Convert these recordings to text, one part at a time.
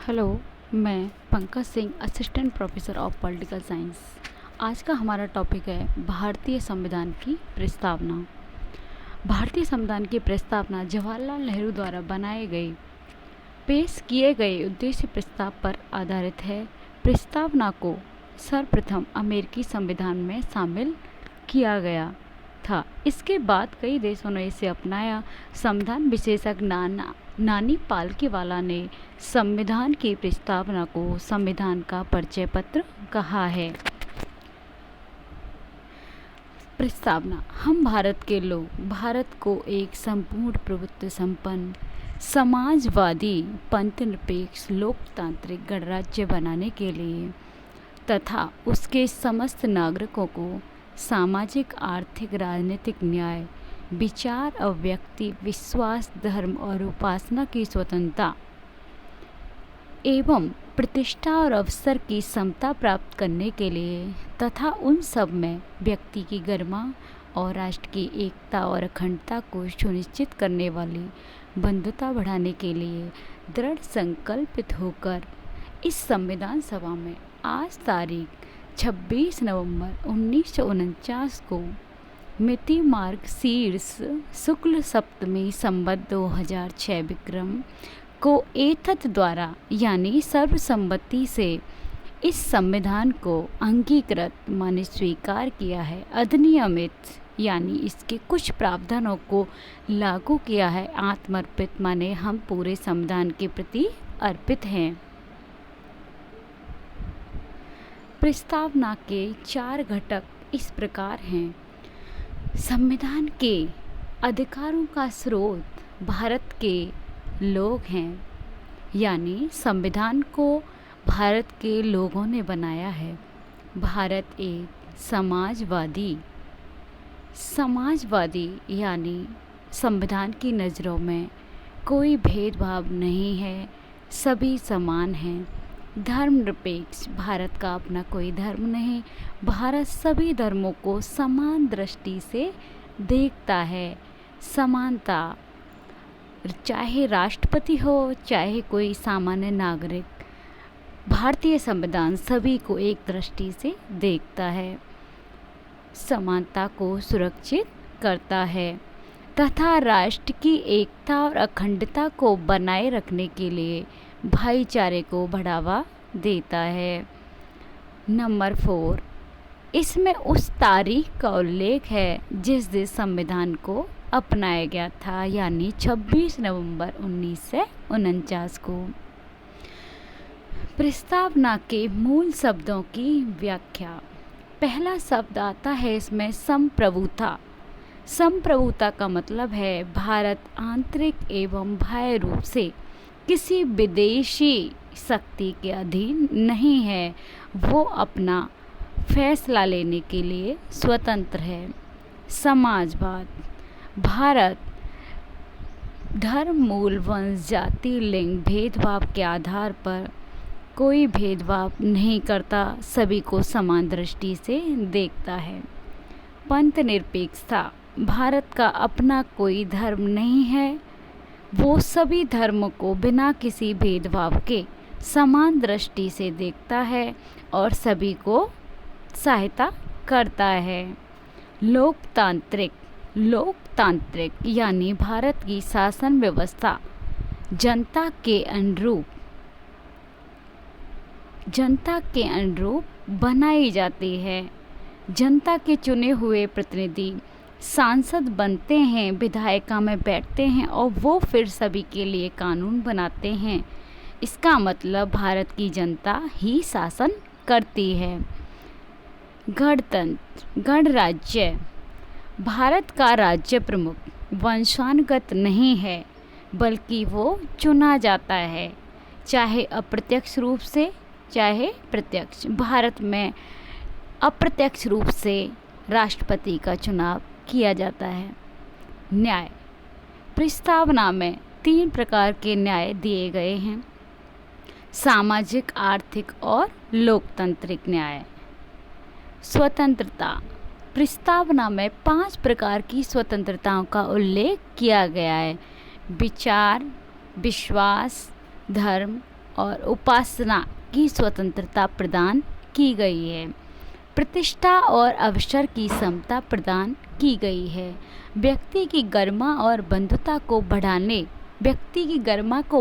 Hello, मैं Pankaj Singh, assistant professor of political science. आज का हमारा टॉपिक है भारतीय संविधान की प्रस्तावना। भारतीय संविधान की प्रस्तावना जवाहरलाल नेहरू द्वारा बनाए गए पेश किए गए उद्देश्य प्रस्ताव पर आधारित है। प्रस्तावना को सर्वप्रथम अमेरिकी संविधान में शामिल किया गया था। इसके बाद कई देशों ने इसे अपनाया। संविधान विशेषज्ञ नानी पालकीवाला ने संविधान की प्रस्तावना को संविधान का परिचय पत्र कहा है। प्रस्तावना। हम भारत के लोग भारत को एक संपूर्ण प्रभुत्व संपन्न समाजवादी पंथनिरपेक्ष लोकतांत्रिक गणराज्य बनाने के लिए तथा उसके समस्त नागरिकों को सामाजिक आर्थिक राजनीतिक न्याय विचार अभिव्यक्ति विश्वास धर्म और उपासना की स्वतंत्रता एवं प्रतिष्ठा और अवसर की समता प्राप्त करने के लिए तथा उन सब में व्यक्ति की गरिमा और राष्ट्र की एकता और अखंडता को सुनिश्चित करने वाली बंधुता बढ़ाने के लिए दृढ़ संकल्पित होकर इस संविधान सभा में आज तारीख 26 नवंबर 1949 को मिति मार्ग शीर्ष शुक्ल सप्तमी संवत 2006 विक्रम को एतत् द्वारा यानी सर्वसम्मति से इस संविधान को अंगीकृत माने स्वीकार किया है। अधिनियमित यानी इसके कुछ प्रावधानों को लागू किया है। आत्मर्पित माने हम पूरे संविधान के प्रति अर्पित हैं। प्रस्तावना के 4 घटक इस प्रकार हैं। संविधान के अधिकारों का स्रोत भारत के लोग हैं, यानी संविधान को भारत के लोगों ने बनाया है। भारत एक समाजवादी यानी संविधान की नज़रों में कोई भेदभाव नहीं है, सभी समान हैं। धर्मनिरपेक्ष, भारत का अपना कोई धर्म नहीं। भारत सभी धर्मों को समान दृष्टि से देखता है। समानता, चाहे राष्ट्रपति हो चाहे कोई सामान्य नागरिक, भारतीय संविधान सभी को एक दृष्टि से देखता है, समानता को सुरक्षित करता है तथा राष्ट्र की एकता और अखंडता को बनाए रखने के लिए भाईचारे को बढ़ावा देता है। नंबर 4, इसमें उस तारीख का उल्लेख है जिस दिन संविधान को अपनाया गया था, यानी 26 नवंबर 1949 को। प्रस्तावना के मूल शब्दों की व्याख्या। पहला शब्द आता है इसमें संप्रभुता। संप्रभुता का मतलब है भारत आंतरिक एवं बाह्य रूप से किसी विदेशी शक्ति के अधीन नहीं है, वो अपना फैसला लेने के लिए स्वतंत्र है। समाजवाद। भारत धर्म मूल वंश जाति लिंग भेदभाव के आधार पर कोई भेदभाव नहीं करता, सभी को समान दृष्टि से देखता है। पंथ निरपेक्षता। भारत का अपना कोई धर्म नहीं है, वो सभी धर्मों को बिना किसी भेदभाव के समान दृष्टि से देखता है और सभी को सहायता करता है। लोकतांत्रिक यानी भारत की शासन व्यवस्था जनता के अनुरूप बनाई जाती है। जनता के चुने हुए प्रतिनिधि सांसद बनते हैं, विधायिका में बैठते हैं और वो फिर सभी के लिए कानून बनाते हैं। इसका मतलब भारत की जनता ही शासन करती है। गणराज्य। भारत का राज्य प्रमुख वंशानुगत नहीं है, बल्कि वो चुना जाता है, चाहे अप्रत्यक्ष रूप से चाहे प्रत्यक्ष। भारत में अप्रत्यक्ष रूप से राष्ट्रपति का चुनाव किया जाता है। न्याय। प्रस्तावना में 3 प्रकार के न्याय दिए गए हैं। सामाजिक, आर्थिक और लोकतांत्रिक न्याय। स्वतंत्रता। प्रस्तावना में 5 प्रकार की स्वतंत्रताओं का उल्लेख किया गया है। विचार, विश्वास, धर्म, और उपासना की स्वतंत्रता प्रदान की गई है। प्रतिष्ठा और अवसर की समता प्रदान की गई है। व्यक्ति की गरिमा और बंधुता को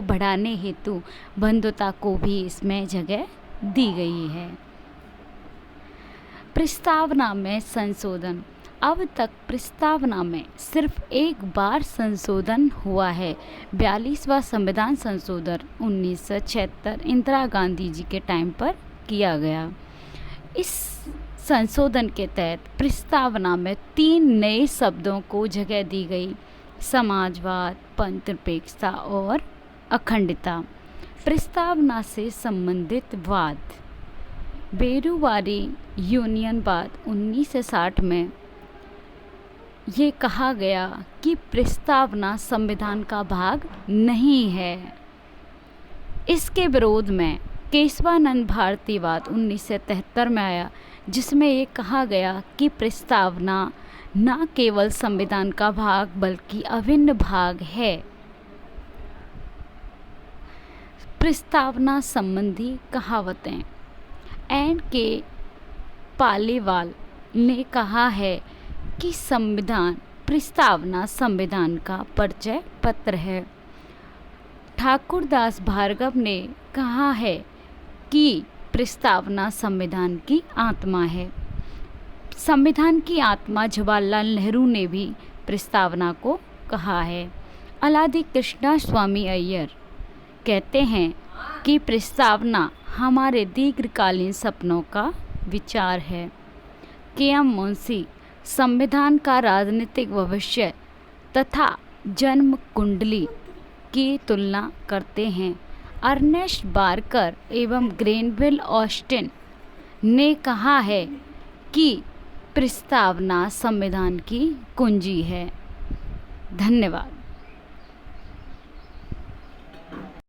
बढ़ाने हेतु बंधुता को भी इसमें जगह दी गई है। प्रस्तावना में संशोधन। अब तक प्रस्तावना में सिर्फ एक बार संशोधन हुआ है। 42वां संविधान संशोधन 1976 इंदिरा गांधी जी के टाइम पर किया गया। इस संशोधन के तहत प्रस्तावना में 3 नए शब्दों को जगह दी गई: समाजवाद, पंथनिरपेक्षता और अखंडता। प्रस्तावना से संबंधित वाद। बेरुवारी यूनियनवाद 1960 में ये कहा गया कि प्रस्तावना संविधान का भाग नहीं है। इसके विरोध में केशवानंद भारतीवाद 1973 में आया, जिसमें ये कहा गया कि प्रस्तावना न केवल संविधान का भाग बल्कि अभिन्न भाग है। प्रस्तावना संबंधी कहावतें। N.K. पालीवाल ने कहा है कि प्रस्तावना संविधान का परिचय पत्र है। ठाकुरदास भार्गव ने कहा है कि प्रस्तावना संविधान की आत्मा है। संविधान की आत्मा जवाहरलाल नेहरू ने भी प्रस्तावना को कहा है। अलादी कृष्णा स्वामी अय्यर कहते हैं कि प्रस्तावना हमारे दीर्घकालीन सपनों का विचार है। के.एम. मुंशी संविधान का राजनीतिक भविष्य तथा जन्म कुंडली की तुलना करते हैं। अर्नेस्ट बार्कर एवं ग्रेनविल ऑस्टिन ने कहा है कि प्रस्तावना संविधान की कुंजी है। धन्यवाद।